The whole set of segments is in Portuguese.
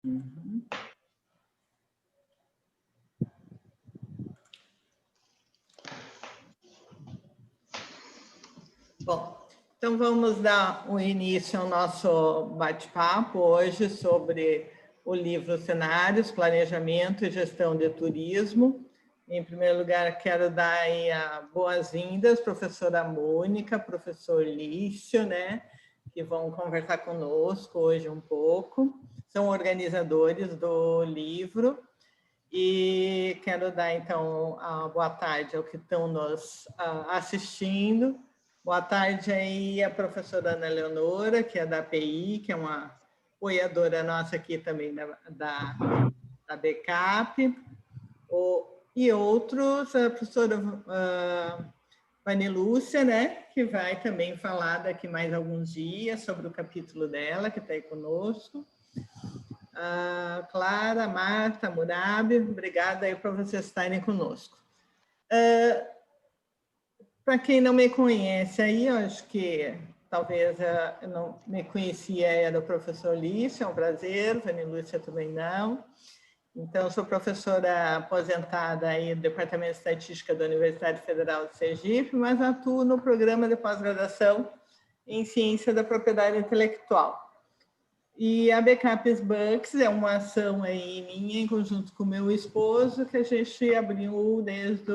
Uhum. Bom, então vamos dar um início ao nosso bate-papo hoje sobre o livro Cenários, Planejamento e Gestão de Turismo. Em primeiro lugar, quero dar aí boas-vindas, professora Mônica, professor Lício, né, que vão conversar conosco hoje um pouco. São organizadores do livro. E quero dar, então, a boa tarde ao que estão nos assistindo. Boa tarde aí a professora Ana Leonora, que é da API, que é uma apoiadora nossa aqui também da BCAP. E outros, a professora Vani Lúcia, né, que vai também falar daqui mais alguns dias sobre o capítulo dela, que está aí conosco. Clara, Marta, Murabi, obrigada aí por vocês estarem conosco. Para quem não me conhece aí, eu acho que talvez eu não me conhecia, era o professor Lício, é um prazer, Vani Lúcia também não. Então, sou professora aposentada aí do Departamento de Estatística da Universidade Federal de Sergipe, mas atuo no programa de pós-graduação em Ciência da Propriedade Intelectual. E a Bcaps Books é uma ação aí minha, em conjunto com meu esposo, que a gente abriu desde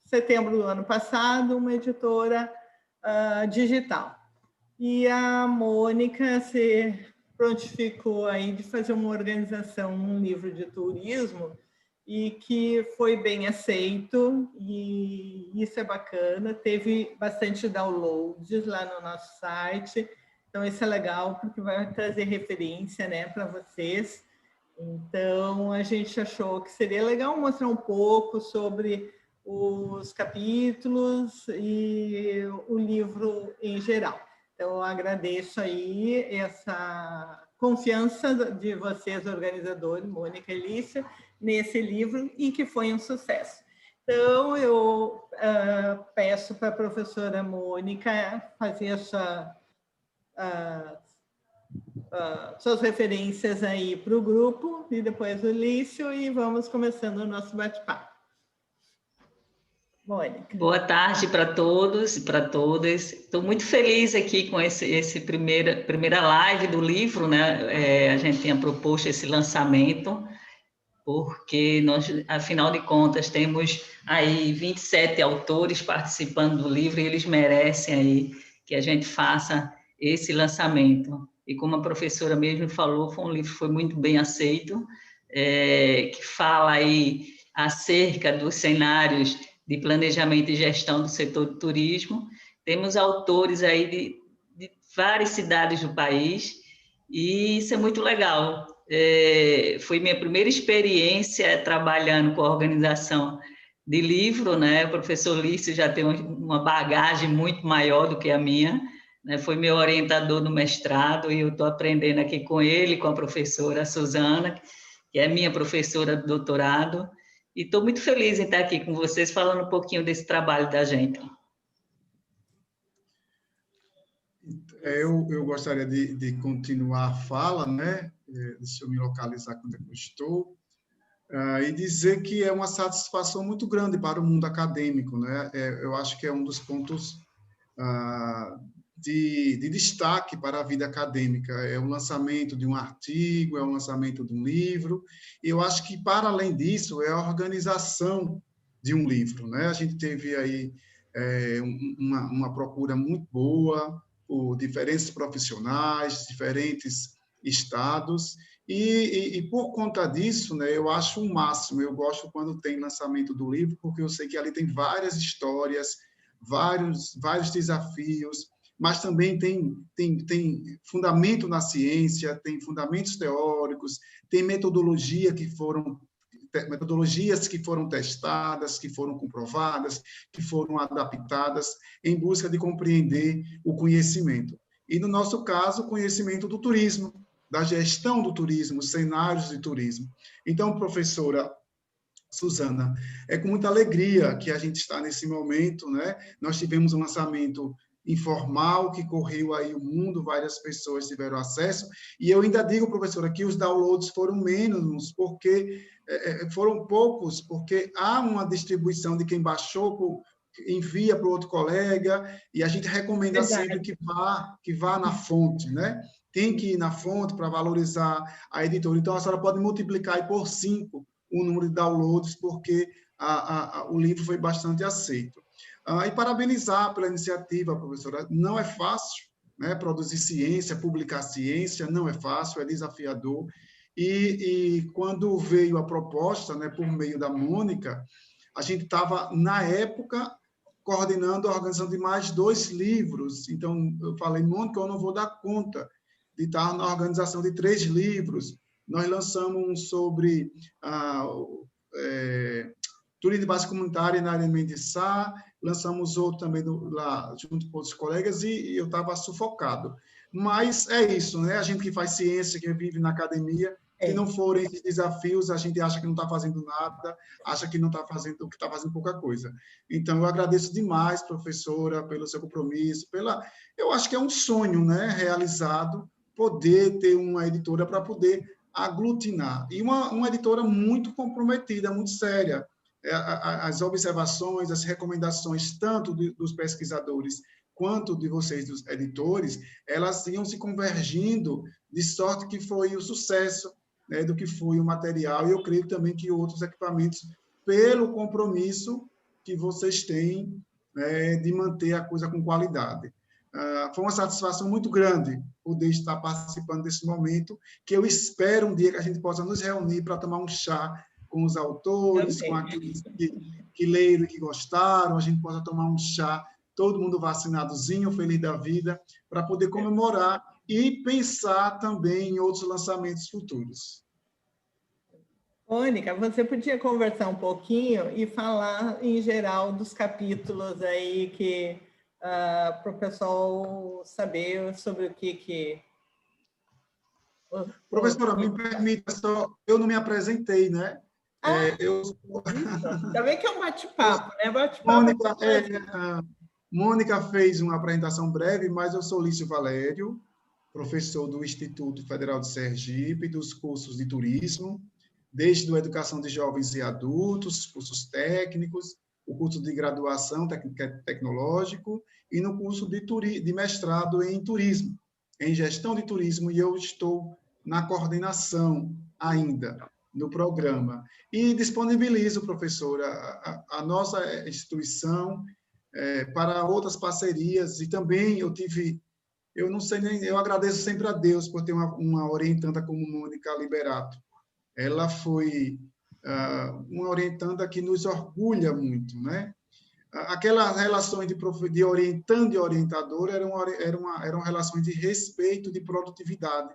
setembro do ano passado, uma editora digital. E a Mônica se prontificou aí de fazer uma organização, um livro de turismo, e que foi bem aceito, e isso é bacana, teve bastante downloads lá no nosso site. Então, isso é legal, porque vai trazer referência, né, para vocês. Então, a gente achou que seria legal mostrar um pouco sobre os capítulos e o livro em geral. Então, eu agradeço aí essa confiança de vocês, organizadores, Mônica e Lícia, nesse livro, e que foi um sucesso. Então, eu peço para a professora Mônica fazer suas referências aí para o grupo, e depois o Lício, e vamos começando o nosso bate-papo. Mônica. Boa tarde para todos e para todas. Estou muito feliz aqui com esse primeira live do livro, né? A gente tinha proposto esse lançamento, porque nós, afinal de contas, temos aí 27 autores participando do livro e eles merecem aí que a gente faça esse lançamento. E como a professora mesmo falou, foi um livro que foi muito bem aceito, que fala aí acerca dos cenários de planejamento e gestão do setor do turismo. Temos autores aí de várias cidades do país, e isso é muito legal. Foi minha primeira experiência trabalhando com a organização de livro, né? O professor Lício já tem uma bagagem muito maior do que a minha, né? Foi meu orientador no mestrado, e eu estou aprendendo aqui com ele, com a professora Suzana, que é minha professora do doutorado, e estou muito feliz em estar aqui com vocês, falando um pouquinho desse trabalho da gente. Eu gostaria de continuar a fala, né? Deixa eu me localizar quando eu estou, e dizer que é uma satisfação muito grande para o mundo acadêmico, né? Eu acho que é um dos pontos de destaque para a vida acadêmica, é o lançamento de um artigo, é o lançamento de um livro, e eu acho que, para além disso, é a organização de um livro, né? A gente teve aí uma procura muito boa por diferentes profissionais, diferentes estados, e por conta disso, né, eu acho o máximo, eu gosto quando tem lançamento do livro, porque eu sei que ali tem várias histórias, vários desafios, mas também tem fundamento na ciência, tem fundamentos teóricos, tem metodologias que foram testadas, que foram comprovadas, que foram adaptadas em busca de compreender o conhecimento. E, no nosso caso, o conhecimento do turismo, da gestão do turismo, cenários de turismo. Então, professora Suzana, é com muita alegria que a gente está nesse momento, né? Nós tivemos um lançamento informal que correu aí o mundo, várias pessoas tiveram acesso, e eu ainda digo, professora, que os downloads foram menos, porque foram poucos, porque há uma distribuição de quem baixou, envia para o outro colega, e a gente recomenda sempre que vá na fonte, né? Tem que ir na fonte para valorizar a editora. Então, a senhora pode multiplicar aí por 5 o número de downloads, porque o livro foi bastante aceito. E parabenizar pela iniciativa, professora. Não é fácil, né? Produzir ciência, publicar ciência, não é fácil, é desafiador. E quando veio a proposta, né, por meio da Mônica, a gente estava, na época, coordenando a organização de mais 2 livros. Então, eu falei, Mônica, eu não vou dar conta de estar na organização de 3 livros. Nós lançamos um sobre turismo de base comunitária na área de Mendissá, lançamos outro também lá junto com outros colegas, e eu estava sufocado. Mas é isso, né? A gente que faz ciência, que vive na academia, se não forem esses desafios, a gente acha que não está fazendo nada, acha que não está fazendo, que está fazendo pouca coisa. Então, eu agradeço demais, professora, pelo seu compromisso, eu acho que é um sonho, né, realizado, poder ter uma editora para poder aglutinar. E uma editora muito comprometida, muito séria. As observações, as recomendações, tanto dos pesquisadores quanto de vocês, dos editores, elas iam se convergindo, de sorte que foi o sucesso, né, do que foi o material, e eu creio também que outros equipamentos, pelo compromisso que vocês têm, né, de manter a coisa com qualidade. Foi uma satisfação muito grande poder estar participando desse momento, que eu espero um dia que a gente possa nos reunir para tomar um chá com os autores, com aqueles que leram e que gostaram, a gente possa tomar um chá, todo mundo vacinadozinho, feliz da vida, para poder comemorar e pensar também em outros lançamentos futuros. Mônica, você podia conversar um pouquinho e falar, em geral, dos capítulos aí que para o pessoal saber sobre o que... Professora, me permita só, eu não me apresentei, né? Ainda bem que é um bate-papo, né? Mônica fez uma apresentação breve, mas eu sou Lício Valério, professor do Instituto Federal de Sergipe, dos cursos de turismo, desde a educação de jovens e adultos, cursos técnicos, o curso de graduação tecnológico e no curso de mestrado em turismo, em gestão de turismo, e eu estou na coordenação ainda no programa. E disponibilizo, professora, a nossa instituição para outras parcerias, e também eu não sei nem, eu agradeço sempre a Deus por ter uma orientanda como Mônica Liberato. Ela foi uma orientanda que nos orgulha muito, né? Aquelas relações de orientando e orientador eram relações de respeito, de produtividade.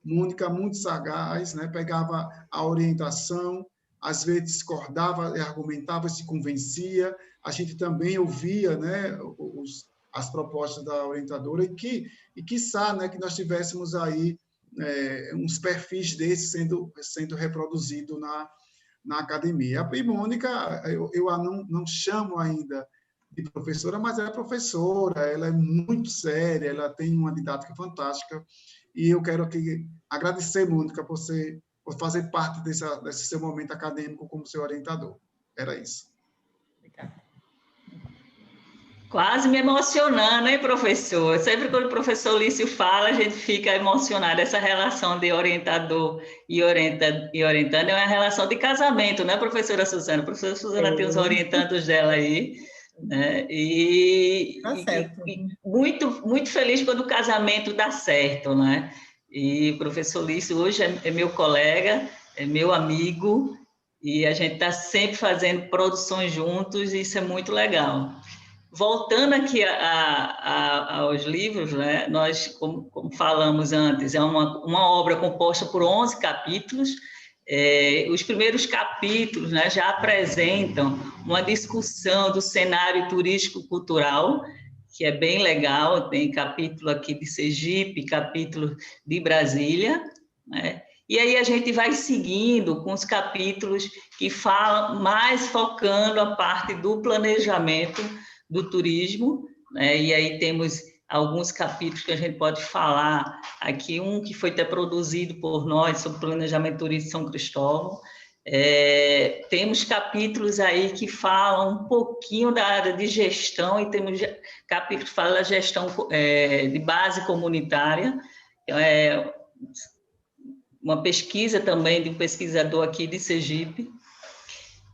Mônica, muito sagaz, né? Pegava a orientação, às vezes discordava, argumentava, se convencia. A gente também ouvia, né, as propostas da orientadora, e quiçá, né, que nós tivéssemos aí uns perfis desses sendo reproduzidos na academia. E Mônica, eu a não chamo ainda de professora, mas ela é professora, ela é muito séria, ela tem uma didática fantástica, e eu quero aqui agradecer, Mônica, por fazer parte desse seu momento acadêmico como seu orientador. Era isso. Obrigada. Quase me emocionando, hein, professor? Sempre quando o professor Lício fala, a gente fica emocionado. Essa relação de orientador e orientando é uma relação de casamento, né, professora Suzana? A professora Suzana tem os orientandos dela aí, né? E muito, muito feliz quando o casamento dá certo, né? E o professor Lício hoje é meu colega, é meu amigo, e a gente está sempre fazendo produções juntos, e isso é muito legal. Voltando aqui aos livros, né, nós, como falamos antes, é uma obra composta por 11 capítulos. Os primeiros capítulos, né, já apresentam uma discussão do cenário turístico-cultural, que é bem legal. Tem capítulo aqui de Sergipe, capítulo de Brasília, né? E aí a gente vai seguindo com os capítulos que falam mais focando a parte do planejamento do turismo, né? E aí temos alguns capítulos que a gente pode falar aqui, um que foi até produzido por nós, sobre planejamento turístico de São Cristóvão. Temos capítulos aí que falam um pouquinho da área de gestão, e temos capítulos que falam da gestão de base comunitária, uma pesquisa também de um pesquisador aqui de Sergipe.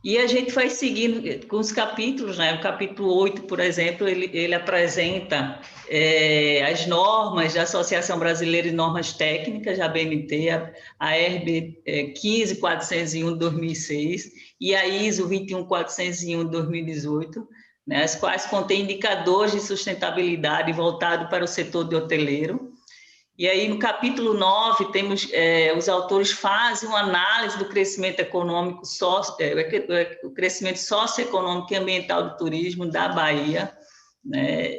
E a gente vai seguindo com os capítulos, né? O capítulo 8, por exemplo, ele apresenta as normas da Associação Brasileira de Normas Técnicas, a ABNT, a RB 15401 de 2006 e a ISO 21401 de 2018, né? As quais contêm indicadores de sustentabilidade voltado para o setor de hoteleiro. E aí, no capítulo 9, temos, os autores fazem uma análise do crescimento econômico, o crescimento socioeconômico e ambiental do turismo da Bahia, né?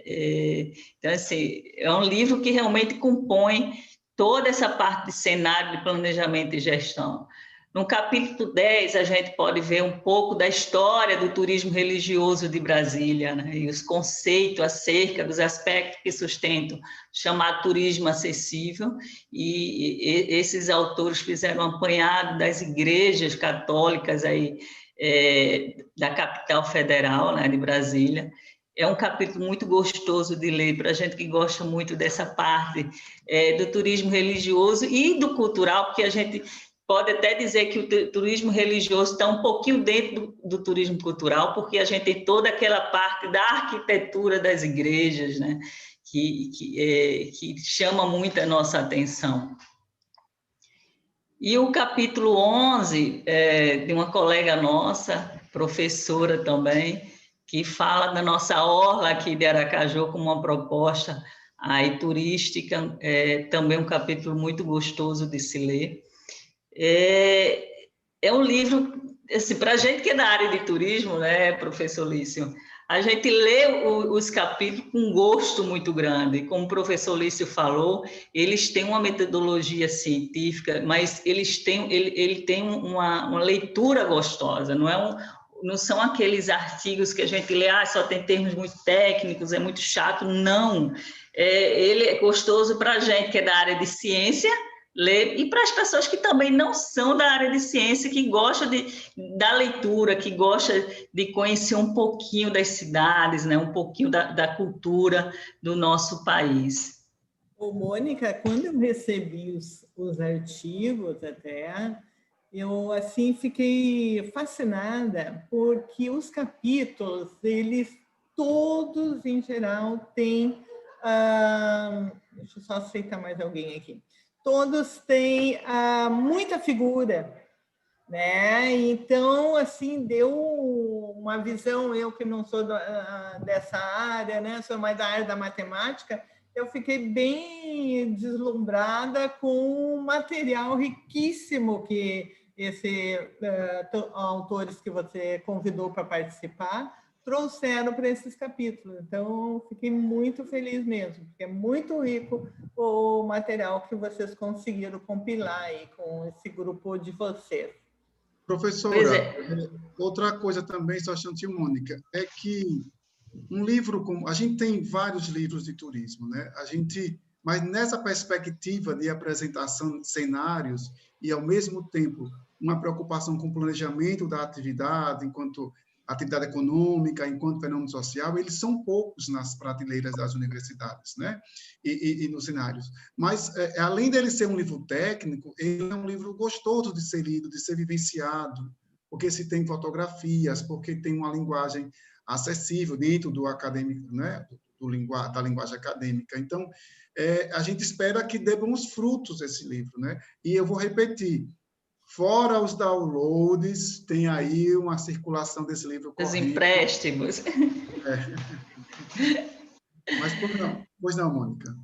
Então, assim, é um livro que realmente compõe toda essa parte de cenário de planejamento e gestão. No capítulo 10, a gente pode ver um pouco da história do turismo religioso de Brasília, né? E os conceitos acerca dos aspectos que sustentam o chamado turismo acessível. E esses autores fizeram um apanhado das igrejas católicas aí, da capital federal, né, de Brasília. É um capítulo muito gostoso de ler para a gente que gosta muito dessa parte do turismo religioso e do cultural, porque a gente pode até dizer que o turismo religioso está um pouquinho dentro do turismo cultural, porque a gente tem toda aquela parte da arquitetura das igrejas, né, que chama muito a nossa atenção. E o capítulo 11, de uma colega nossa, professora também, que fala da nossa orla aqui de Aracaju como uma proposta aí turística, também um capítulo muito gostoso de se ler. É um livro, assim, para a gente que é da área de turismo, né, professor Lício, a gente lê os capítulos com um gosto muito grande. Como o professor Lício falou, eles têm uma metodologia científica, mas ele tem uma leitura gostosa, não são aqueles artigos que a gente lê, só tem termos muito técnicos, é muito chato, não. Ele é gostoso para a gente que é da área de ciência, ler, e para as pessoas que também não são da área de ciência, que gostam da leitura, que gostam de conhecer um pouquinho das cidades, né? Um pouquinho da cultura do nosso país. Ô, Mônica, quando eu recebi os artigos até, eu assim fiquei fascinada, porque os capítulos, eles todos, em geral, têm... deixa eu só aceitar mais alguém aqui. Todos têm muita figura, né? Então, assim, deu uma visão, eu que não sou dessa área, né? Sou mais da área da matemática, eu fiquei bem deslumbrada com o material riquíssimo que esses autores que você convidou para participar trouxeram para esses capítulos. Então, fiquei muito feliz mesmo, porque é muito rico o material que vocês conseguiram compilar aí com esse grupo de vocês. Professora, outra coisa também, só achando, Mônica, é que um livro como... A gente tem vários livros de turismo, né? Mas nessa perspectiva de apresentação de cenários e, ao mesmo tempo, uma preocupação com o planejamento da atividade, enquanto atividade econômica, enquanto fenômeno social, eles são poucos nas prateleiras das universidades, né? E nos cenários. Mas, além dele ser um livro técnico, ele é um livro gostoso de ser lido, de ser vivenciado, porque se tem fotografias, porque tem uma linguagem acessível dentro do acadêmico, né? Da linguagem acadêmica. Então, a gente espera que dê bons frutos esse livro, né? E eu vou repetir, fora os downloads, tem aí uma circulação desse livro correndo. Os empréstimos. Mas, pois não, Mônica?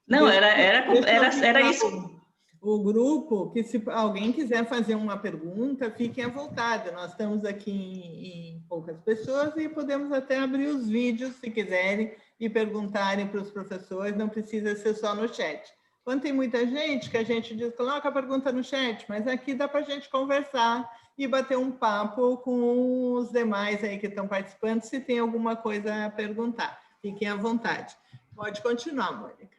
Não, era isso. O grupo, que se alguém quiser fazer uma pergunta, fiquem à vontade. Nós estamos aqui em poucas pessoas e podemos até abrir os vídeos, se quiserem, e perguntarem para os professores, não precisa ser só no chat. Quando tem muita gente, que a gente diz, coloca a pergunta no chat, mas aqui dá para a gente conversar e bater um papo com os demais aí que estão participando, se tem alguma coisa a perguntar. Fiquem à vontade. Pode continuar, Mônica.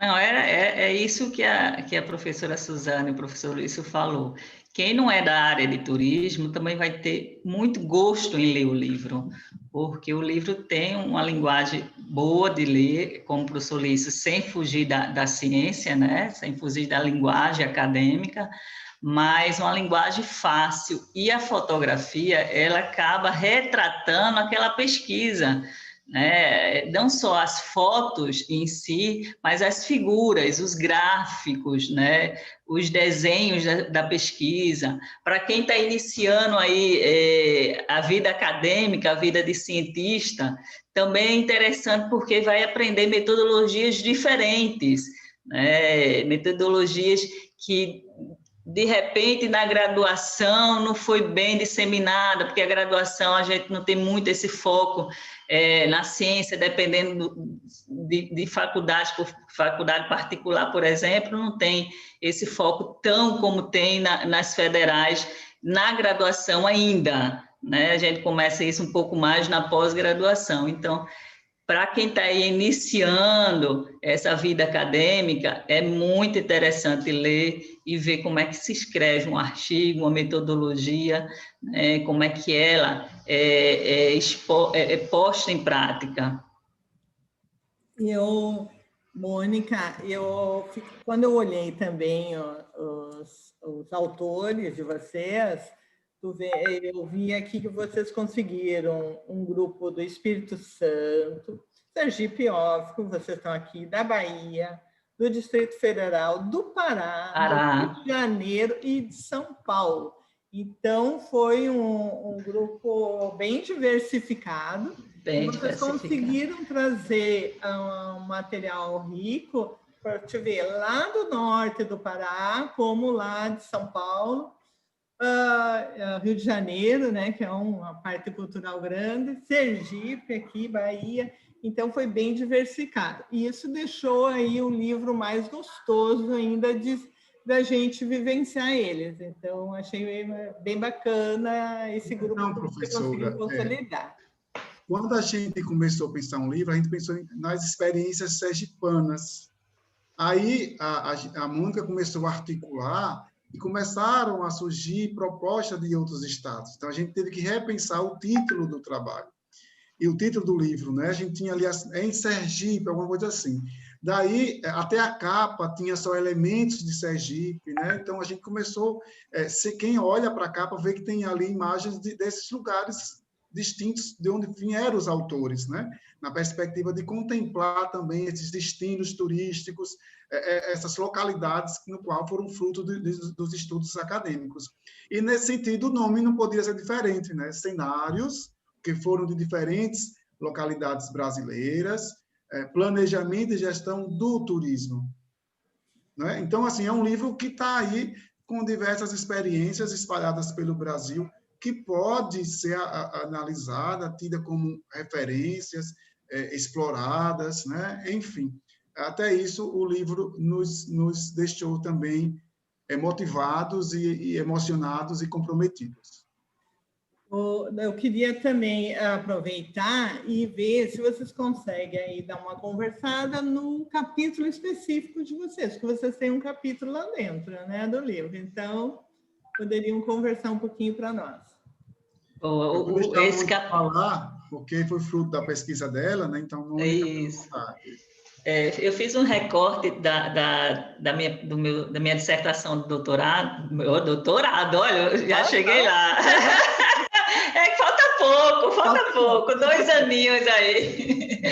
Não, é isso que a professora Suzana e o professor Luiz falou. Quem não é da área de turismo também vai ter muito gosto em ler o livro, porque o livro tem uma linguagem boa de ler, como o professor Luiz, sem fugir da ciência, né? Sem fugir da linguagem acadêmica, mas uma linguagem fácil. E a fotografia, ela acaba retratando aquela pesquisa, né? Não só as fotos em si, mas as figuras, os gráficos, né? Os desenhos da pesquisa. Para quem está iniciando aí a vida acadêmica, a vida de cientista, também é interessante porque vai aprender metodologias diferentes, né? Metodologias que de repente, na graduação, não foi bem disseminada, porque a graduação a gente não tem muito esse foco na ciência, dependendo de faculdade, por faculdade particular, por exemplo, não tem esse foco tão como tem nas federais, na graduação ainda, né? A gente começa isso um pouco mais na pós-graduação. Então, para quem está aí iniciando essa vida acadêmica, é muito interessante ler e ver como é que se escreve um artigo, uma metodologia, né, como é que ela é posta em prática. Mônica, quando eu olhei também os autores de vocês, eu vi aqui que vocês conseguiram um grupo do Espírito Santo, Sergipe, óbvio, vocês estão aqui, da Bahia, do Distrito Federal, do Pará, do Rio de Janeiro e de São Paulo. Então, foi um grupo bem diversificado. Vocês conseguiram trazer um material rico para te ver lá do norte do Pará, como lá de São Paulo, Rio de Janeiro, né, que é uma parte cultural grande, Sergipe aqui, Bahia, então foi bem diversificado. E isso deixou aí o livro mais gostoso ainda da gente vivenciar eles. Então, achei bem bacana esse grupo que você conseguiu consolidar. Quando a gente começou a pensar um livro, a gente pensou nas experiências sergipanas. Aí a Mônica começou a articular e começaram a surgir propostas de outros estados. Então, a gente teve que repensar o título do trabalho. E o título do livro, né? A gente tinha ali em Sergipe, alguma coisa assim. Daí, até a capa tinha só elementos de Sergipe, né? Então, a gente começou... quem olha para a capa vê que tem ali imagens desses lugares distintos de onde vieram os autores, né? Na perspectiva de contemplar também esses destinos turísticos, essas localidades no qual foram fruto dos estudos acadêmicos. E, nesse sentido, o nome não poderia ser diferente, né? Cenários, que foram de diferentes localidades brasileiras, planejamento e gestão do turismo. Né? Então, assim, é um livro que está aí com diversas experiências espalhadas pelo Brasil, que pode ser analisada, tida como referências, exploradas, né? Enfim, até isso o livro nos deixou também motivados e emocionados e comprometidos. Eu queria também aproveitar e ver se vocês conseguem aí dar uma conversada no capítulo específico de vocês, porque vocês têm um capítulo lá dentro, né, do livro. Então, poderiam conversar um pouquinho para nós. Esse falar, porque foi fruto da pesquisa dela, né? Então, não eu fiz um recorte da minha dissertação de doutorado. Olha, eu já cheguei lá. Falta pouco, 2 aninhos aí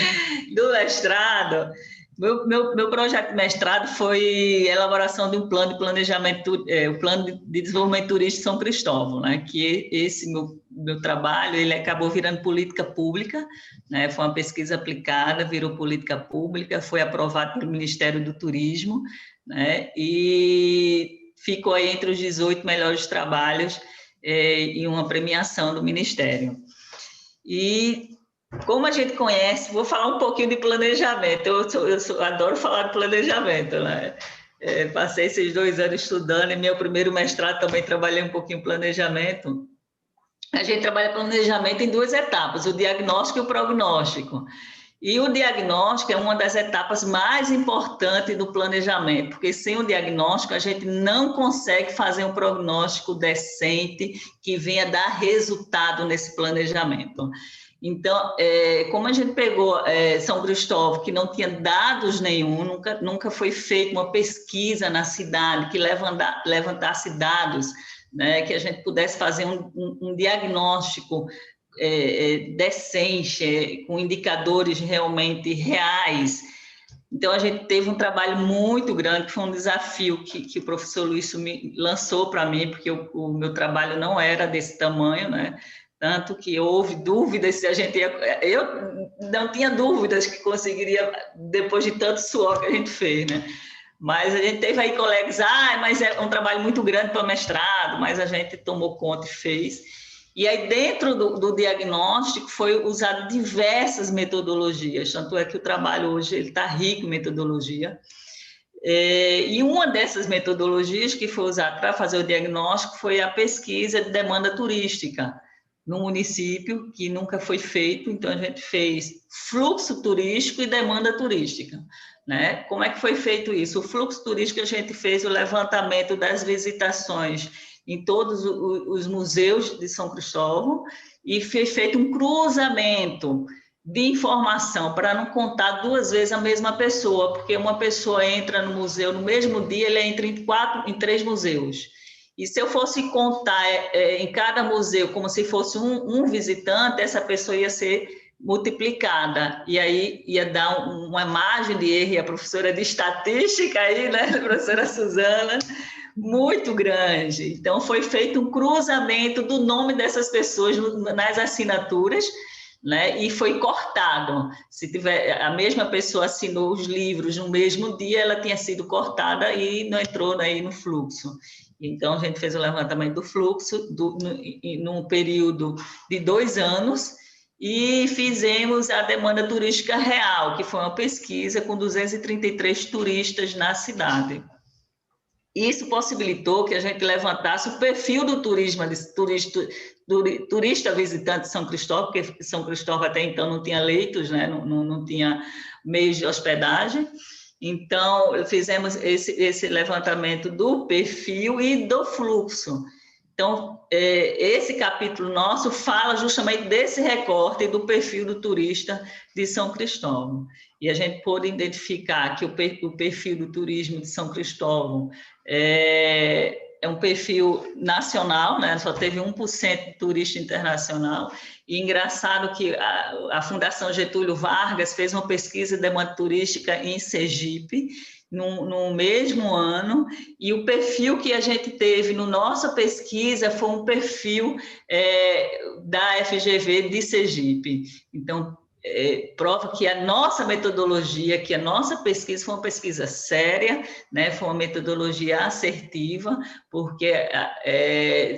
do mestrado. Meu projeto de mestrado foi a elaboração de um plano de planejamento, o plano de desenvolvimento turístico de São Cristóvão, né? Que esse meu trabalho ele acabou virando política pública, né? Foi uma pesquisa aplicada, virou política pública, foi aprovado pelo Ministério do Turismo, né? E ficou aí entre os 18 melhores trabalhos em uma premiação do Ministério. E como a gente conhece, vou falar um pouquinho de planejamento. Eu adoro falar de planejamento, né? Passei esses 2 anos estudando, e meu primeiro mestrado também trabalhei um pouquinho em planejamento. A gente trabalha planejamento em 2 etapas, o diagnóstico e o prognóstico. E o diagnóstico é uma das etapas mais importantes do planejamento, porque sem o diagnóstico a gente não consegue fazer um prognóstico decente que venha dar resultado nesse planejamento. Então, como a gente pegou São Cristóvão, que não tinha dados nenhum, nunca foi feita uma pesquisa na cidade que levantasse dados, né, que a gente pudesse fazer um diagnóstico decente, com indicadores realmente reais. Então, a gente teve um trabalho muito grande, que foi um desafio que o professor Luiz me lançou para mim, porque o meu trabalho não era desse tamanho, né? Tanto que houve dúvidas se a gente ia... Eu não tinha dúvidas que conseguiria, depois de tanto suor que a gente fez, né? Mas a gente teve aí colegas, mas é um trabalho muito grande para mestrado, mas a gente tomou conta e fez. E aí, dentro do diagnóstico, foi usado diversas metodologias, tanto é que o trabalho hoje está rico em metodologia. E uma dessas metodologias que foi usada para fazer o diagnóstico foi a pesquisa de demanda turística no município, que nunca foi feito, então a gente fez fluxo turístico e demanda turística, né? Como é que foi feito isso? O fluxo turístico, a gente fez o levantamento das visitações em todos os museus de São Cristóvão e foi feito um cruzamento de informação para não contar duas vezes a mesma pessoa, porque uma pessoa entra no museu no mesmo dia, ele entra em 3 museus. E se eu fosse contar em cada museu como se fosse um visitante, essa pessoa ia ser multiplicada, e aí ia dar uma margem de erro, e a professora de estatística aí, né, a professora Suzana, muito grande. Então, foi feito um cruzamento do nome dessas pessoas nas assinaturas, né, e foi cortado. Se tiver a mesma pessoa assinou os livros no mesmo dia, ela tinha sido cortada e não entrou aí no fluxo. Então, a gente fez o levantamento do fluxo num período de 2 anos e fizemos a demanda turística real, que foi uma pesquisa com 233 turistas na cidade. Isso possibilitou que a gente levantasse o perfil do turismo, turista visitante de São Cristóvão, porque São Cristóvão até então não tinha leitos, né? não tinha meios de hospedagem. Então, fizemos esse levantamento do perfil e do fluxo. Então, esse capítulo nosso fala justamente desse recorte do perfil do turista de São Cristóvão. E a gente pôde identificar que o perfil do turismo de São Cristóvão é um perfil nacional, né? Só teve 1% de turista internacional. E engraçado que a Fundação Getúlio Vargas fez uma pesquisa de demanda turística em Sergipe, no mesmo ano, e o perfil que a gente teve na nossa pesquisa foi um perfil da FGV de Sergipe. Então, prova que a nossa metodologia, que a nossa pesquisa foi uma pesquisa séria, né? Foi uma metodologia assertiva, porque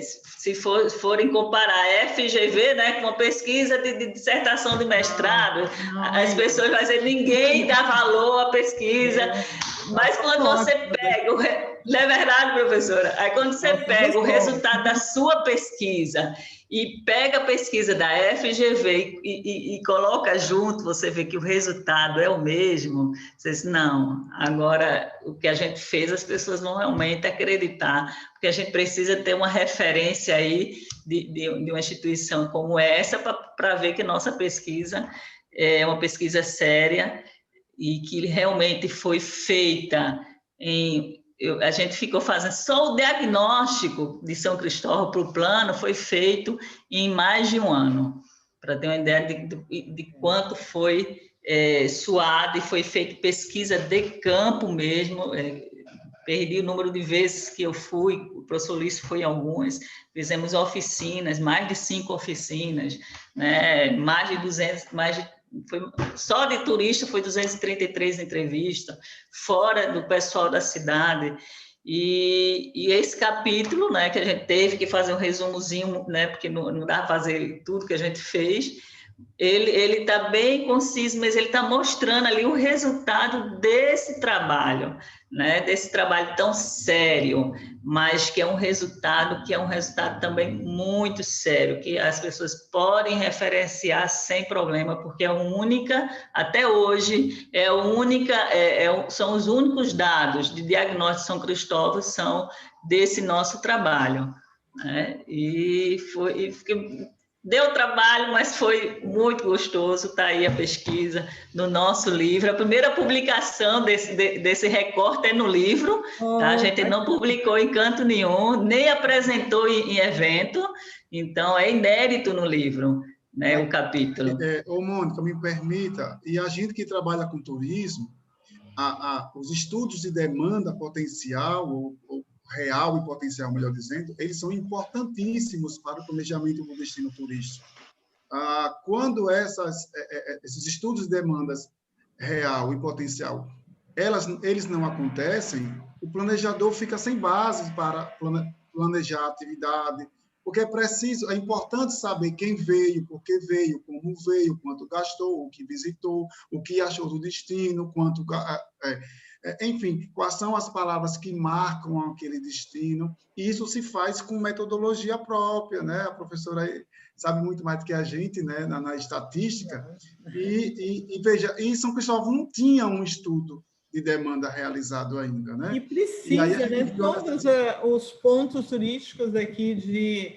se forem comparar a FGV, né, com uma pesquisa de dissertação de mestrado, as pessoas vão dizer, ninguém dá valor à pesquisa, mas quando você pega, não é verdade, professora? Aí quando você pega o resultado da sua pesquisa e pega a pesquisa da FGV e coloca junto, você vê que o resultado é o mesmo, você diz, não, agora o que a gente fez, as pessoas vão realmente acreditar, porque a gente precisa ter uma referência aí de uma instituição como essa para ver que nossa pesquisa é uma pesquisa séria e que realmente foi feita a gente ficou fazendo só o diagnóstico de São Cristóvão para o plano, foi feito em mais de 1 ano, para ter uma ideia de quanto foi suado, e foi feita pesquisa de campo mesmo. Perdi o número de vezes que eu fui, o professor Luiz foi em algumas, fizemos oficinas, mais de 5 oficinas, né? Mais de 200, só de turista foi 233 entrevistas, fora do pessoal da cidade. E esse capítulo, né, que a gente teve que fazer um resumozinho, né, porque não dá para fazer tudo que a gente fez, Ele está bem conciso, mas ele está mostrando ali o resultado desse trabalho, né? Desse trabalho tão sério, mas que é um resultado também muito sério, que as pessoas podem referenciar sem problema, porque é a única, até hoje, são os únicos dados de diagnóstico de São Cristóvão são desse nosso trabalho, né? Deu trabalho, mas foi muito gostoso. Está aí a pesquisa no nosso livro. A primeira publicação desse recorte é no livro. Tá? A gente não publicou em canto nenhum, nem apresentou em evento. Então, é inédito no livro, né, o capítulo. Mônica, me permita, e a gente que trabalha com turismo, os estudos de demanda potencial, ou real e potencial, melhor dizendo, eles são importantíssimos para o planejamento do destino turístico. Quando esses estudos de demandas real e potencial, eles não acontecem, o planejador fica sem bases para planejar a atividade, porque é importante saber quem veio, por que veio, como veio, quanto gastou, o que visitou, o que achou do destino, enfim, quais são as palavras que marcam aquele destino. E isso se faz com metodologia própria, né? A professora sabe muito mais do que a gente, né? na estatística. E veja, em São Cristóvão não tinha um estudo de demanda realizado ainda, né? E precisa, né? Todos os pontos turísticos aqui de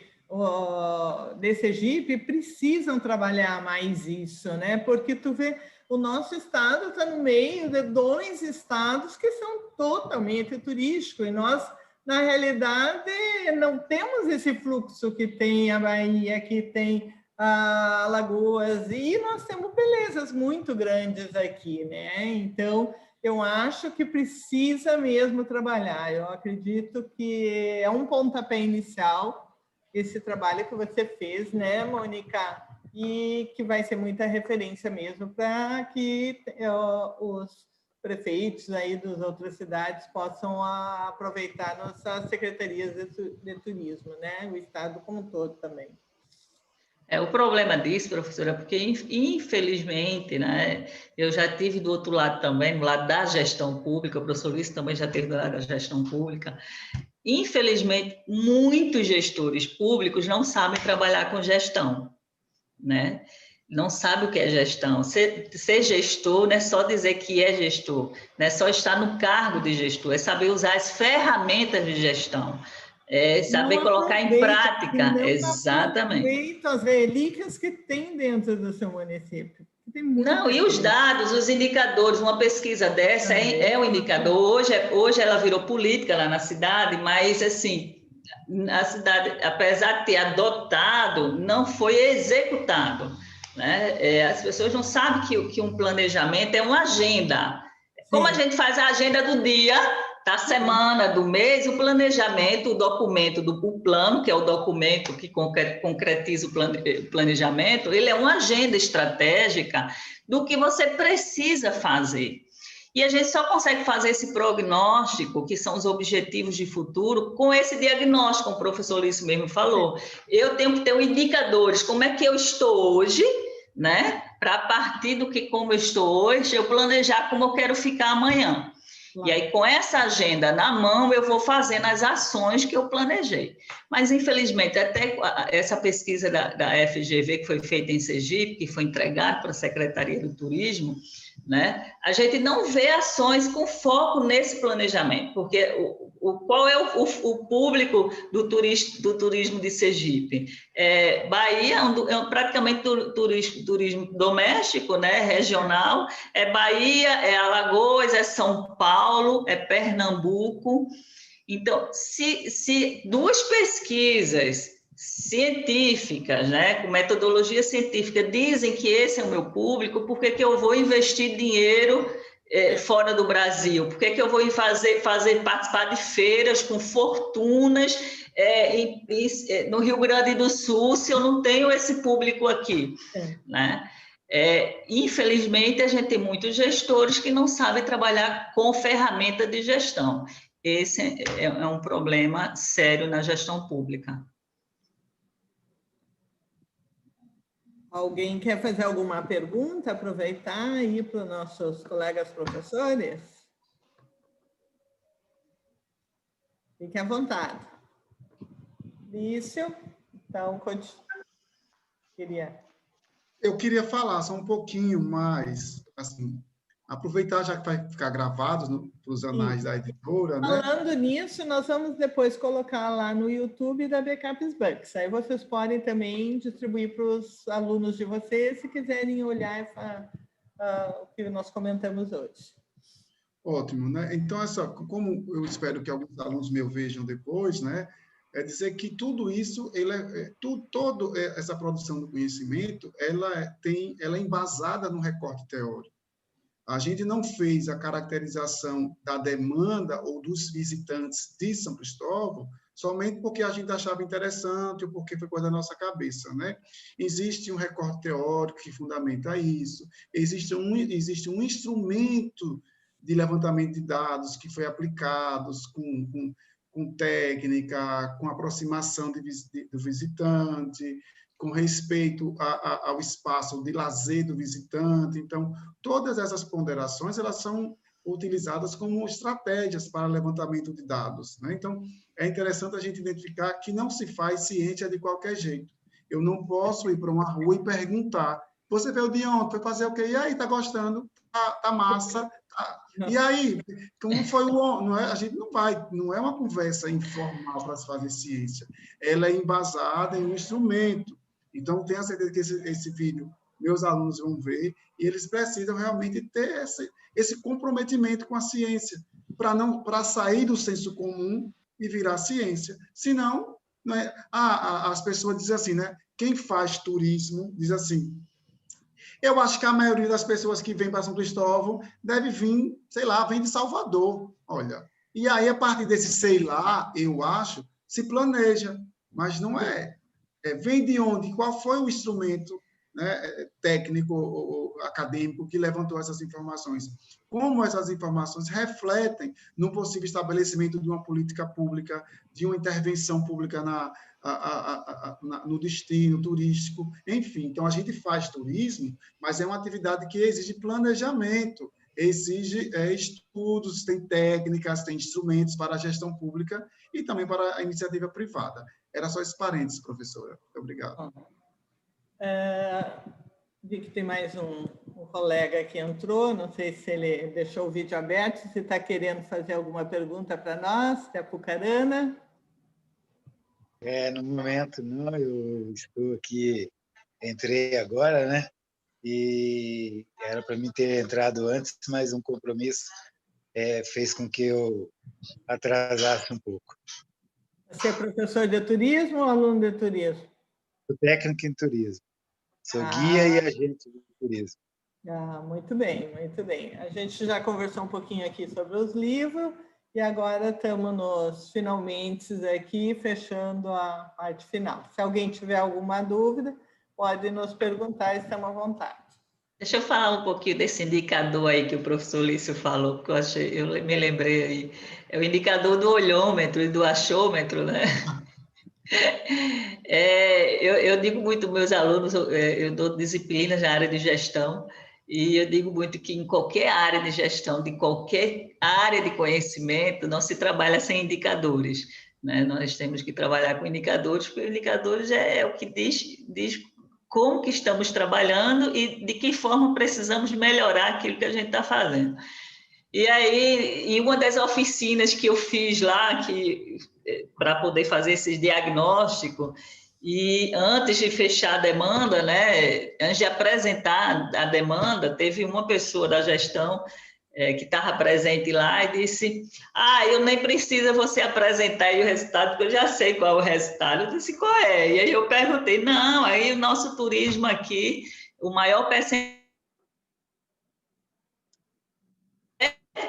Sergipe precisam trabalhar mais isso, né? Porque tu vê, o nosso estado está no meio de 2 estados que são totalmente turísticos, e nós, na realidade, não temos esse fluxo que tem a Bahia, que tem a Alagoas, e nós temos belezas muito grandes aqui, né? Então, eu acho que precisa mesmo trabalhar. Eu acredito que é um pontapé inicial esse trabalho que você fez, né, Mônica? E que vai ser muita referência mesmo para que os prefeitos aí das outras cidades possam aproveitar nossas secretarias de turismo, né? O estado como um todo também. O problema disso, professora, é porque, infelizmente, né, eu já tive do outro lado também, do lado da gestão pública, o professor Luiz também já teve do lado da gestão pública. Infelizmente, muitos gestores públicos não sabem trabalhar com gestão, né? Não sabe o que é gestão. Ser gestor não é só dizer que é gestor, não é só estar no cargo de gestor, é saber usar as ferramentas de gestão, é saber colocar em prática. Exatamente. Aproveita as relíquias que tem dentro do seu município. Não, e os dados, os indicadores, uma pesquisa dessa é um indicador. Hoje ela virou política lá na cidade, mas assim, a cidade, apesar de ter adotado, não foi executado, né? As pessoas não sabem que um planejamento é uma agenda. Como a gente faz a agenda do dia, da semana, do mês, o planejamento, o documento do plano, que é o documento que concretiza o planejamento, ele é uma agenda estratégica do que você precisa fazer. E a gente só consegue fazer esse prognóstico, que são os objetivos de futuro, com esse diagnóstico, como o professor Luiz mesmo falou. Eu tenho que ter indicadores, como é que eu estou hoje, né? Para, a partir do que como eu estou hoje, eu planejar como eu quero ficar amanhã. E aí, com essa agenda na mão, eu vou fazendo as ações que eu planejei. Mas, infelizmente, até essa pesquisa da FGV, que foi feita em Sergipe, que foi entregada para a Secretaria do Turismo, né? A gente não vê ações com foco nesse planejamento, porque qual é o público do turismo de Sergipe? Bahia praticamente turismo doméstico, né? Regional, Bahia, Alagoas, São Paulo, Pernambuco. Então, se 2 pesquisas científicas, né, com metodologia científica, dizem que esse é o meu público, por que eu vou investir dinheiro fora do Brasil? Por que eu vou participar de feiras com fortunas no Rio Grande do Sul, se eu não tenho esse público aqui? Né? Infelizmente, a gente tem muitos gestores que não sabem trabalhar com ferramenta de gestão. Esse é um problema sério na gestão pública. Alguém quer fazer alguma pergunta? Aproveitar aí para os nossos colegas professores? Fique à vontade. Lício, então, Eu queria falar só um pouquinho mais, assim, aproveitar, já que vai ficar gravado para os anais da editora, né? Falando nisso, nós vamos depois colocar lá no YouTube da Backups Books. Aí vocês podem também distribuir para os alunos de vocês, se quiserem olhar o que nós comentamos hoje. Ótimo, né? Então, como eu espero que alguns alunos meus vejam depois, né? É dizer que tudo isso, toda essa produção do conhecimento, ela é embasada no recorte teórico. A gente não fez a caracterização da demanda ou dos visitantes de São Cristóvão somente porque a gente achava interessante ou porque foi coisa da nossa cabeça, né? Existe um recorte teórico que fundamenta isso, existe um instrumento de levantamento de dados que foi aplicado com técnica, com aproximação do visitante, com respeito ao espaço de lazer do visitante. Então, todas essas ponderações, elas são utilizadas como estratégias para levantamento de dados, né? Então, é interessante a gente identificar que não se faz ciência de qualquer jeito. Eu não posso ir para uma rua e perguntar, você veio de ontem, foi fazer o quê? E aí, tá gostando? Tá massa? Tá. E aí, como foi não é, a gente não é uma conversa informal para se fazer ciência. Ela é embasada em um instrumento. Então, tenho a certeza que esse vídeo meus alunos vão ver e eles precisam realmente ter esse comprometimento com a ciência para sair do senso comum e virar ciência. Senão, né, as pessoas dizem assim, né? Quem faz turismo diz assim, eu acho que a maioria das pessoas que vêm para São Cristóvão deve vir, sei lá, vem de Salvador, olha. E aí, a partir desse sei lá, eu acho, se planeja, mas não é. Vem de onde? Qual foi o instrumento, né, técnico ou acadêmico que levantou essas informações? Como essas informações refletem no possível estabelecimento de uma política pública, de uma intervenção pública no destino turístico, enfim. Então, a gente faz turismo, mas é uma atividade que exige planejamento, exige estudos, tem técnicas, tem instrumentos para a gestão pública e também para a iniciativa privada. Era só esse parênteses, professora. Muito obrigado. Vi que tem mais um colega que entrou, não sei se ele deixou o vídeo aberto, se está querendo fazer alguma pergunta para nós, se é Apucarana. No momento, não, eu estou aqui, entrei agora, né? E era para mim ter entrado antes, mas um compromisso fez com que eu atrasasse um pouco. Você é professor de turismo ou aluno de turismo? Sou técnico em turismo. Sou guia e agente de turismo. Muito bem, muito bem. A gente já conversou um pouquinho aqui sobre os livros e agora estamos nos finalmente aqui, fechando a parte final. Se alguém tiver alguma dúvida, pode nos perguntar, estamos à vontade. Deixa eu falar um pouquinho desse indicador aí que o professor Lício falou, que eu me lembrei aí. É o indicador do olhômetro e do achômetro, né? Eu digo muito meus alunos, eu dou disciplinas na área de gestão, e eu digo muito que em qualquer área de gestão, de qualquer área de conhecimento, não se trabalha sem indicadores, né? Nós temos que trabalhar com indicadores, porque indicadores é o que diz como que estamos trabalhando e de que forma precisamos melhorar aquilo que a gente está fazendo. E aí, uma das oficinas que eu fiz lá, para poder fazer esse diagnóstico, e antes de fechar a demanda, né, antes de apresentar a demanda, teve uma pessoa da gestão que estava presente lá e disse, eu nem precisa você apresentar aí o resultado, porque eu já sei qual é o resultado. Eu disse, qual é? E aí eu perguntei, não, aí o nosso turismo aqui, o maior percentual...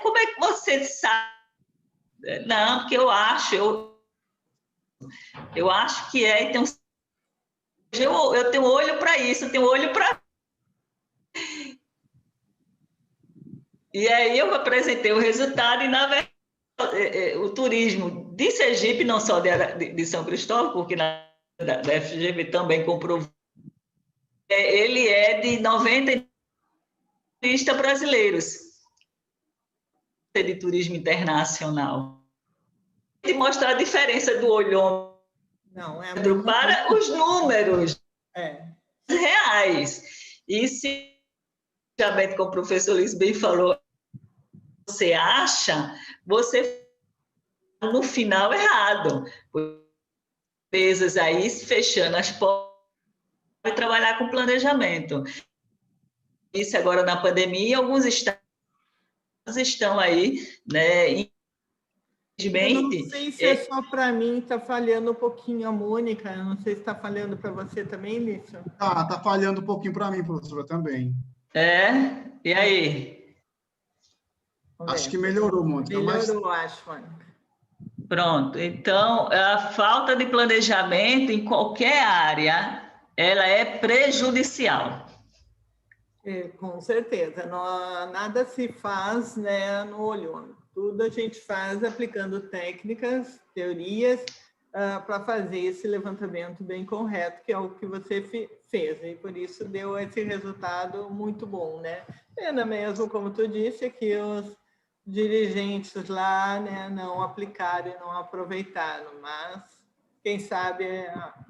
Como é que você sabe? Não, porque eu acho que então, eu tenho olho para isso, eu tenho olho para... E aí eu apresentei o resultado e, na verdade, o turismo de Sergipe, não só de São Cristóvão, porque da FGV também comprovou Ele é de 90 turistas brasileiros de turismo internacional. De mostrar a diferença do olhômetro para os números reais. E se, como o professor Luiz bem falou, você acha, você no final errado. Empresas aí fechando as portas para trabalhar com planejamento. Isso agora na pandemia, alguns estados estão aí, né? Eu não sei se é só para mim, está falhando um pouquinho a Mônica, eu não sei se está falhando para você também, Lício. Tá falhando um pouquinho para mim, professora, também. E aí? Acho que melhorou, Mônica. Melhorou, acho, Mônica. Pronto, então, a falta de planejamento em qualquer área, ela é prejudicial. Com certeza, nada se faz, né, no olhômetro. Tudo a gente faz aplicando técnicas, teorias, para fazer esse levantamento bem correto, que é o que você fez, e por isso deu esse resultado muito bom, né? Pena mesmo, como tu disse, que os dirigentes lá, né, não aplicaram e não aproveitaram, mas quem sabe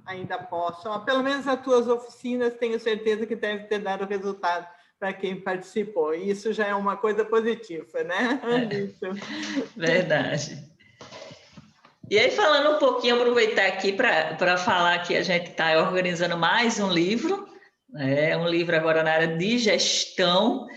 ainda possam, pelo menos as tuas oficinas, tenho certeza que deve ter dado resultado para quem participou. Isso já é uma coisa positiva, né? Verdade. E aí, falando um pouquinho, aproveitar aqui para falar que a gente está organizando mais um livro, um livro agora na área de gestão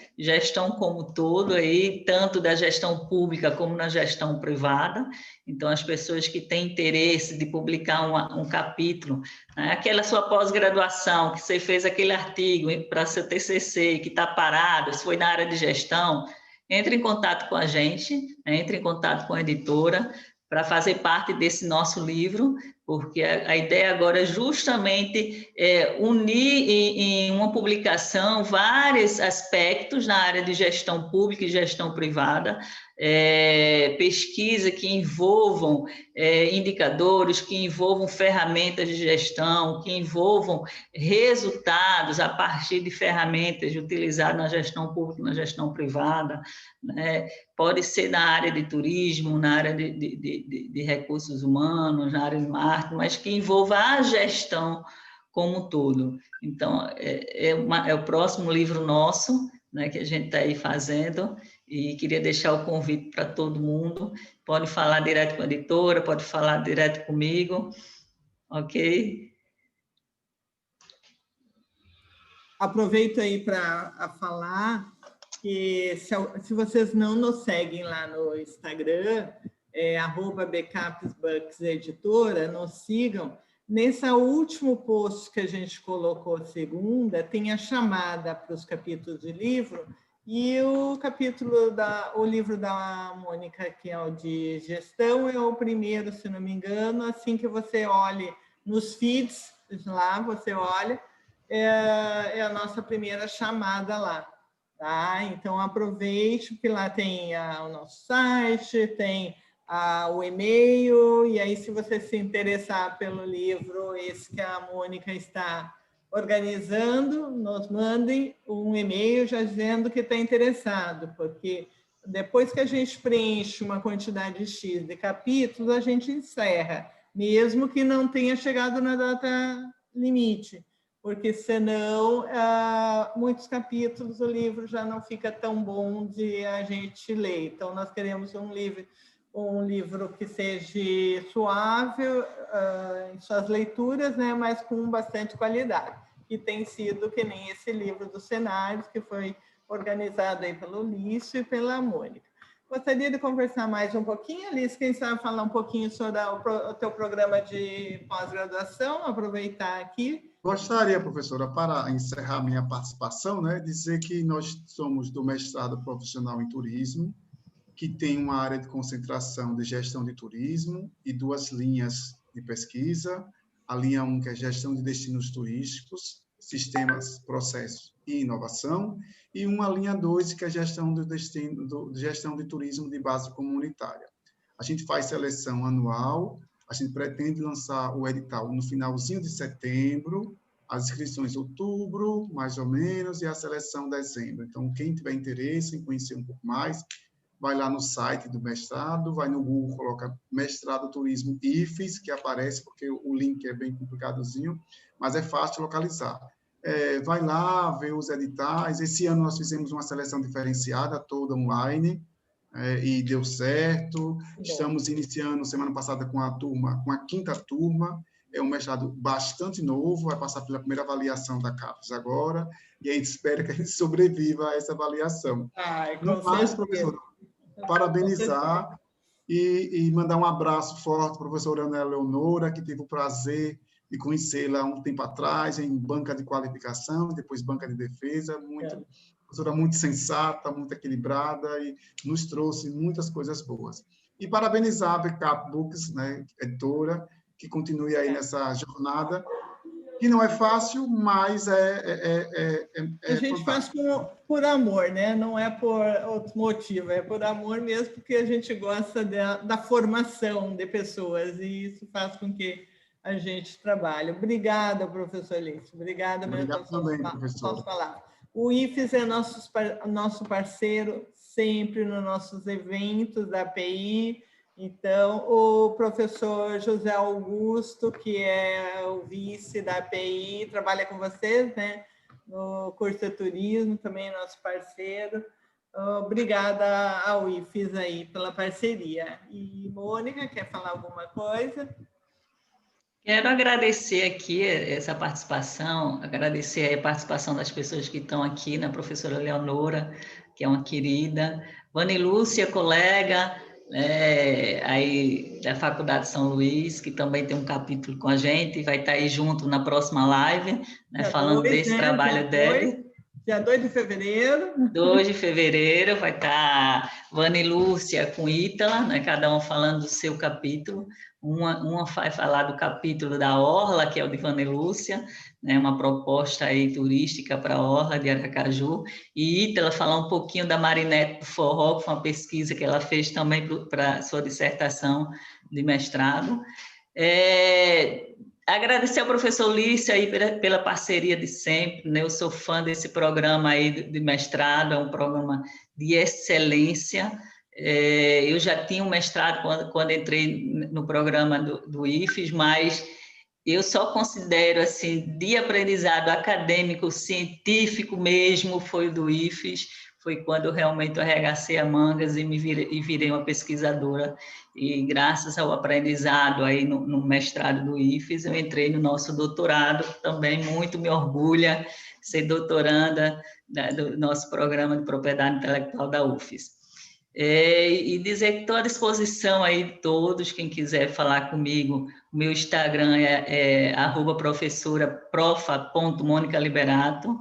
como todo, aí, tanto da gestão pública como na gestão privada. Então, as pessoas que têm interesse de publicar um capítulo, né, aquela sua pós-graduação, que você fez aquele artigo para seu TCC, que está parado, se foi na área de gestão, entre em contato com a gente, entre em contato com a editora, para fazer parte desse nosso livro, porque a ideia agora é justamente unir em uma publicação vários aspectos na área de gestão pública e gestão privada, pesquisa que envolvam indicadores, que envolvam ferramentas de gestão, que envolvam resultados a partir de ferramentas utilizadas na gestão pública e na gestão privada, né? Pode ser na área de turismo, na área de recursos humanos, na área de marketing, mas que envolva a gestão como um todo. Então, é o próximo livro nosso, né, que a gente está aí fazendo, e queria deixar o convite para todo mundo. Pode falar direto com a editora, pode falar direto comigo, ok? Aproveito aí para falar que se vocês não nos seguem lá no Instagram, @backupsbuckseditora, nos sigam. Nesse último post que a gente colocou segunda, tem a chamada para os capítulos de livro, e o livro da Mônica, que é o de gestão, é o primeiro, se não me engano. Assim que você olhe nos feeds, lá você olha, é a nossa primeira chamada lá. Tá? Então, aproveite, porque lá tem o nosso site, tem o e-mail, e aí, se você se interessar pelo livro, esse que a Mônica está organizando, nos mandem um e-mail já dizendo que está interessado, porque depois que a gente preenche uma quantidade X de capítulos, a gente encerra, mesmo que não tenha chegado na data limite, porque senão muitos capítulos o livro já não fica tão bom de a gente ler. Então, nós queremos um livro que seja suave em suas leituras, né, mas com bastante qualidade, que tem sido que nem esse livro dos cenários, que foi organizado aí pelo Lício e pela Mônica. Gostaria de conversar mais um pouquinho, Alice, quem sabe falar um pouquinho sobre o teu programa de pós-graduação, aproveitar aqui. Gostaria, professora, para encerrar minha participação, né, dizer que nós somos do mestrado profissional em turismo, que tem uma área de concentração de gestão de turismo e 2 linhas de pesquisa. A linha 1, que é gestão de destinos turísticos, sistemas, processos e inovação, e uma linha 2, que é gestão de turismo de base comunitária. A gente faz seleção anual, a gente pretende lançar o edital no finalzinho de setembro, As inscrições em outubro, mais ou menos, e a seleção em dezembro. Então, quem tiver interesse em conhecer um pouco mais, vai lá no site do mestrado, vai no Google, coloca Mestrado Turismo IFES, que aparece, porque o link é bem complicadozinho, mas é fácil de localizar. Vai lá, vê os editais. Esse ano nós fizemos uma seleção diferenciada, toda online, e deu certo. Estamos iniciando, semana passada, com a quinta turma. É um mestrado bastante novo, vai passar pela primeira avaliação da CAPES agora, e a gente espera que a gente sobreviva a essa avaliação. No mais, professor, parabenizar e mandar um abraço forte para a professora Ana Leonora, que tive o prazer de conhecê-la há um tempo atrás, em banca de qualificação, depois banca de defesa, professora muito sensata, muito equilibrada, e nos trouxe muitas coisas boas. E parabenizar a Backup Books, né, editora, que continue aí nessa jornada, que não é fácil, mas a gente faz por amor, né? Não é por outro motivo, é por amor mesmo, porque a gente gosta da formação de pessoas, e isso faz com que a gente trabalhe. Obrigada, professor Lício. Obrigada mesmo pelas suas palavras. O IFES é nosso parceiro sempre nos nossos eventos da API. Então, o professor José Augusto, que é o vice da API, trabalha com vocês, né? No curso de turismo, também nosso parceiro. Obrigada ao IFES aí pela parceria. E Mônica, quer falar alguma coisa? Quero agradecer aqui essa participação, agradecer a participação das pessoas que estão aqui, na professora Leonora, que é uma querida, Vani Lúcia, colega, aí da Faculdade São Luís, que também tem um capítulo com a gente, vai estar aí junto na próxima live, né, falando desse trabalho dela. Dia 2 de fevereiro. 2 de fevereiro vai estar Vani Lúcia com Ítala, né, cada um falando do seu capítulo. Uma vai falar do capítulo da Orla, que é o de Vani Lúcia, né, uma proposta aí turística para a Orla de Aracaju, e Ítala falar um pouquinho da Marinette do Forró, que foi uma pesquisa que ela fez também para sua dissertação de mestrado. Agradecer ao professor Lício aí pela parceria de sempre, né? Eu sou fã desse programa aí de mestrado, é um programa de excelência. Eu já tinha um mestrado quando entrei no programa do IFES, mas eu só considero, assim, de aprendizado acadêmico, científico mesmo, foi o do IFES, foi quando eu realmente arregacei as mangas e virei uma pesquisadora. E graças ao aprendizado aí no mestrado do IFES, eu entrei no nosso doutorado, também muito me orgulha ser doutoranda do nosso programa de propriedade intelectual da UFES. E dizer que estou à disposição aí de todos, quem quiser falar comigo, o meu Instagram é @professora.profa.monicaliberato,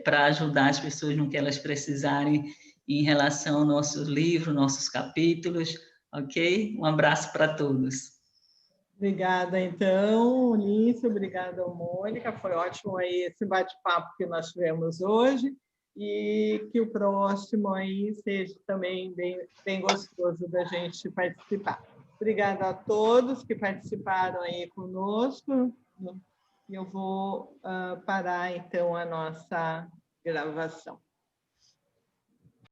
para ajudar as pessoas no que elas precisarem em relação aos nossos livros, nossos capítulos, ok? Um abraço para todos. Obrigada, então, Lício, obrigada, Mônica, foi ótimo aí esse bate-papo que nós tivemos hoje, e que o próximo aí seja também bem gostoso da gente participar. Obrigada a todos que participaram aí conosco, e eu vou parar, então, a nossa gravação.